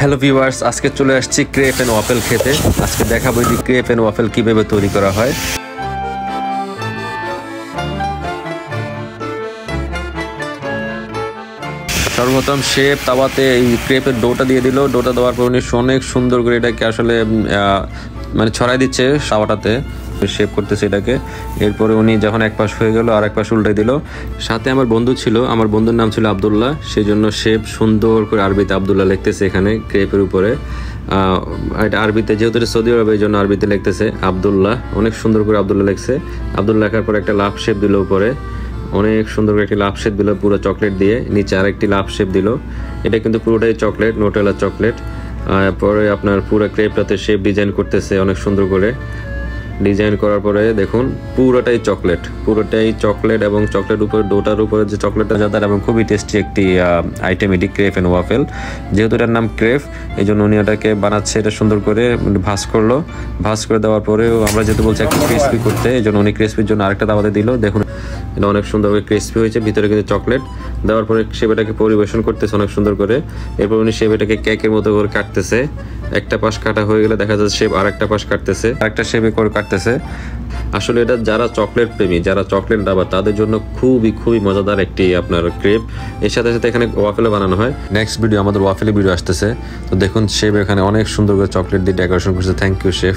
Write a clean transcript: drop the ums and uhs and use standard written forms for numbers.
Hello viewers, আজকে চলে আসছি ক্রেপ এন্ড ওয়াফেল খেতে। আজকে দেখাবো যে ক্রেপ এন্ড ওয়াফেল কিভাবে তৈরি করা হয়। সর্বপ্রথম শেফ তাওয়াতে এই ক্রেপের ডোটা দিয়ে দিল। ডোটা দেওয়ার পর উনি অনেক সুন্দর করে এটাকে আসলে মানে ছড়াই দিচ্ছে তাওয়াটাতে, শেপ করতেছে এটাকে। এরপরে উনি যখন এক পাশ হয়ে গেল আর এক পাশ উল্টাই দিল। সাথে আমার বন্ধু ছিল, আমার বন্ধুর নাম ছিল আবদুল্লাহ, সেই জন্য শেফ সুন্দর করে আরবিতে আবদুল্লাহ লিখতেছে এখানে ক্রেপের উপরে। এটা আরবিতে, যেহেতু এটা সৌদি আরব, এই জন্য আরবিতে লিখতেছে আবদুল্লাহ। অনেক সুন্দর করে আবদুল্লাহ লিখছে। আবদুল্লাহ লেখার পরে একটা লাভ শেপ দিল উপরে, অনেক সুন্দর করে একটি লাভ শেপ দিল পুরো চকলেট দিয়ে। নিচে আরেকটি লাভ শেপ দিল। এটা কিন্তু পুরোটাই চকলেট, নোটেলা চকলেট। পরে আপনার পুরো ক্রেপটাতে শেপ ডিজাইন করতেছে অনেক সুন্দর করে। ডিজাইন করার পরে দেখুন পুরোটাই চকলেট এবং চকলেট উপরে ডোটার উপরে যে চকলেটটা যাদের, এবং খুবই টেস্টি একটি আইটেম এটি ক্রেপ এন্ড ওয়াফেল। যেহেতু এটার নাম ক্রেপ, এই জন্য উনি এটাকে বানাচ্ছে। এটা সুন্দর করে ভাঁজ করলো। ভাঁজ করে দেওয়ার পরেও আমরা যেহেতু বলছি একটু ক্রিস্পি করতে, এই জন্য উনি ক্রিস্পির জন্য আরেকটা তাওয়াতে দিল। দেখুন এটা অনেক সুন্দরভাবে ক্রিস্পি হয়েছে, ভিতরে কিন্তু চকলেট দেওয়ার পরে সেটাকে পরিবেশন করতেছে অনেক সুন্দর করে। এরপর উনি সেটাকে কেকের মতো করে কাটতেছে। একটা পাশ কাটা হয়ে গেলে দেখা যাচ্ছে শেপ আরেকটা পাশ কাটতেছে, আরেকটা শেপে করে কাটতেছে। আসলে এটা যারা চকলেট প্রেমী, যারা চকলেট লাভার, তাদের জন্য খুবই মজাদার একটি আপনার ক্রেপ। এর সাথে সাথে এখানে ওয়াফেলও বানানো হয়। নেক্সট ভিডিও আমাদের ওয়াফেলের ভিডিও আসতেছে, তো দেখুন শেফ এখানে অনেক সুন্দর করে চকলেট দিয়ে ডেকোরেশন করছে। Thank you chef.